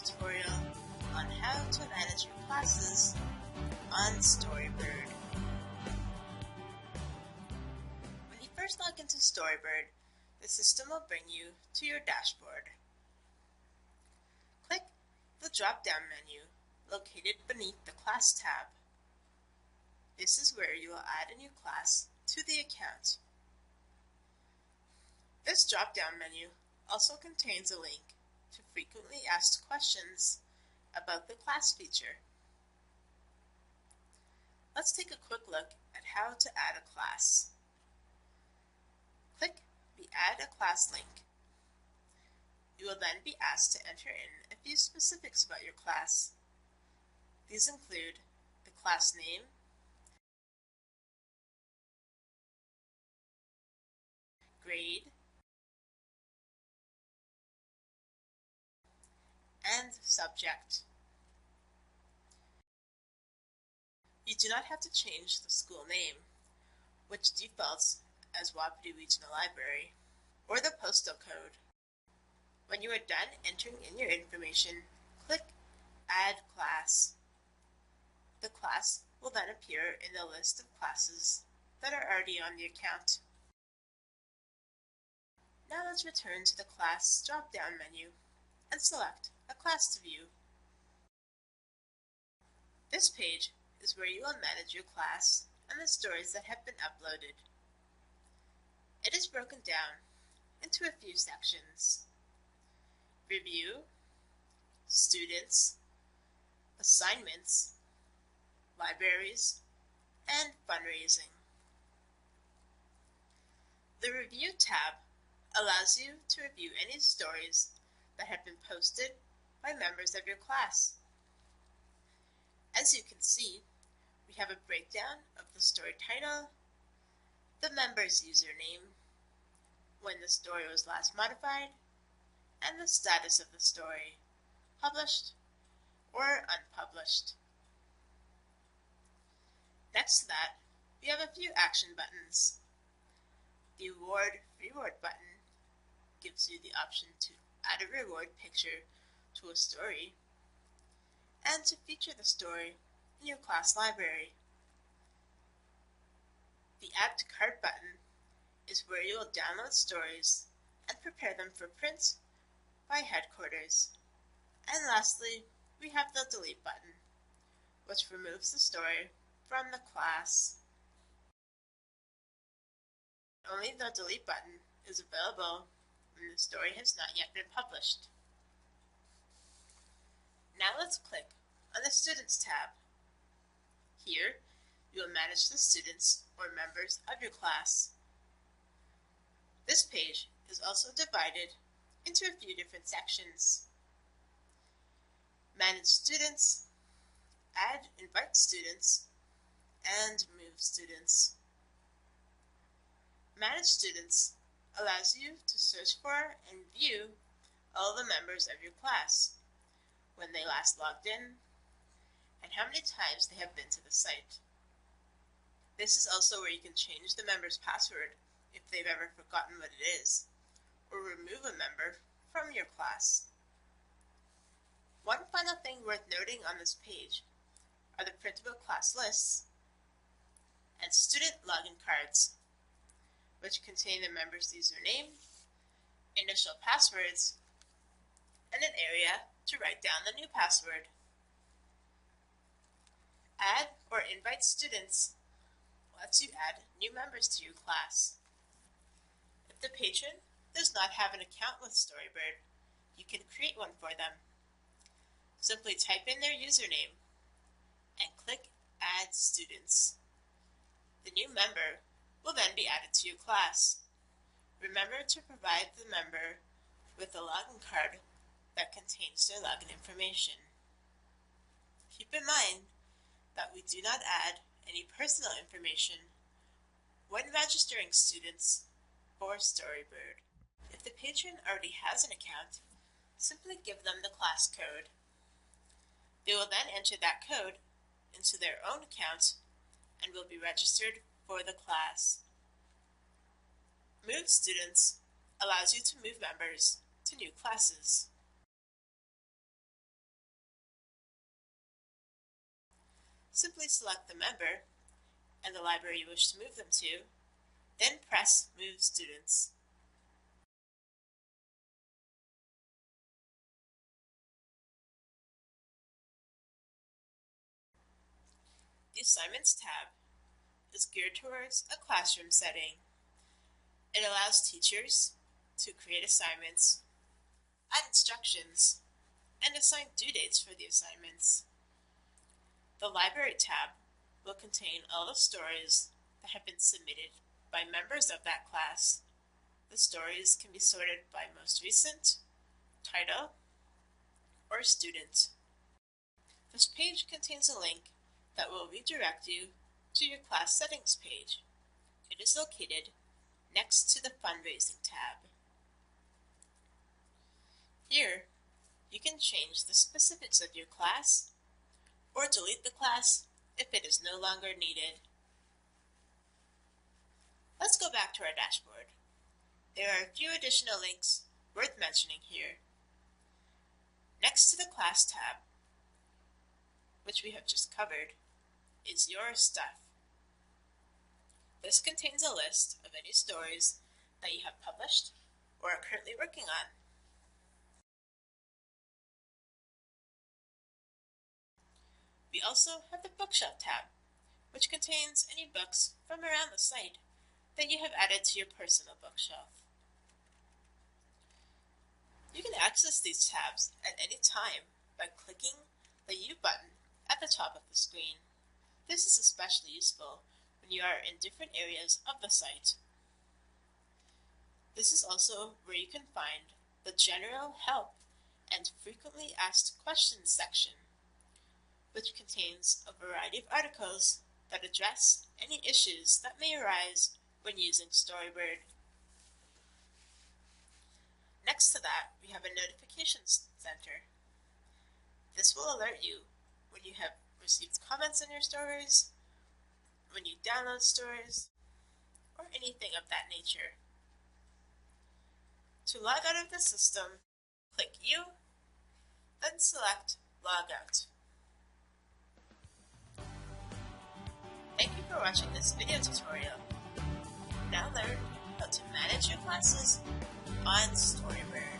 tutorial on how to manage your classes on Storybird. When you first log into Storybird, the system will bring you to your dashboard. Click the drop-down menu located beneath the Class tab. This is where you will add a new class to the account. This drop-down menu also contains a link to frequently asked questions about the class feature. Let's take a quick look at how to add a class. Click the Add a Class link. You will then be asked to enter in a few specifics about your class. These include the class name, grade, and subject. You do not have to change the school name, which defaults as Wapiti Regional Library, or the postal code. When you are done entering in your information, click Add Class. The class will then appear in the list of classes that are already on the account. Now let's return to the Class drop-down menu and select a class to view. This page is where you will manage your class and the stories that have been uploaded. It is broken down into a few sections: Review, Students, Assignments, Libraries, and Fundraising. The Review tab allows you to review any stories that have been posted by members of your class. As you can see, we have a breakdown of the story title, the member's username, when the story was last modified, and the status of the story, published or unpublished. Next to that, we have a few action buttons. The Reward button gives you the option to add a reward picture to a story and to feature the story in your class library. The Add to Cart button is where you will download stories and prepare them for print by headquarters. And lastly, we have the Delete button, which removes the story from the class. Only the Delete button is available when the story has not yet been published. Now let's click on the Students tab. Here, you will manage the students or members of your class. This page is also divided into a few different sections: Manage Students, Invite Students, and Move Students. Manage Students allows you to search for and view all the members of your class, when they last logged in, and how many times they have been to the site. This is also where you can change the member's password if they've ever forgotten what it is, or remove a member from your class. One final thing worth noting on this page are the printable class lists and student login cards, which contain the member's username, initial passwords, and an area to write down the new password. Add or Invite Students lets you add new members to your class. If the patron does not have an account with Storybird, you can create one for them. Simply type in their username and click Add Students. The new member will then be added to your class. Remember to provide the member with a login card that contains their login information. Keep in mind that we do not add any personal information when registering students for Storybird. If the patron already has an account, simply give them the class code. They will then enter that code into their own account and will be registered for the class. Move Students allows you to move members to new classes. simply select the member and the library you wish to move them to, then press Move Students. The Assignments tab is geared towards a classroom setting. It allows teachers to create assignments, add instructions, and assign due dates for the assignments. The Library tab will contain all the stories that have been submitted by members of that class. The stories can be sorted by most recent, title, or student. This page contains a link that will redirect you to your class settings page. It is located next to the Fundraising tab. Here, you can change the specifics of your class or delete the class if it is no longer needed. Let's go back to our dashboard. There are a few additional links worth mentioning here. Next to the Class tab, which we have just covered, is Your Stuff. This contains a list of any stories that you have published or are currently working on. We also have the Bookshelf tab, which contains any books from around the site that you have added to your personal bookshelf. You can access these tabs at any time by clicking the U button at the top of the screen. This is especially useful when you are in different areas of the site. This is also where you can find the General Help and Frequently Asked Questions section, which contains a variety of articles that address any issues that may arise when using Storybird. Next to that, we have a Notifications Center. This will alert you when you have received comments on your stories, when you download stories, or anything of that nature. To log out of the system, click U, then select Log Out. Thank you for watching this video tutorial. Now learn how to manage your classes on Storybird.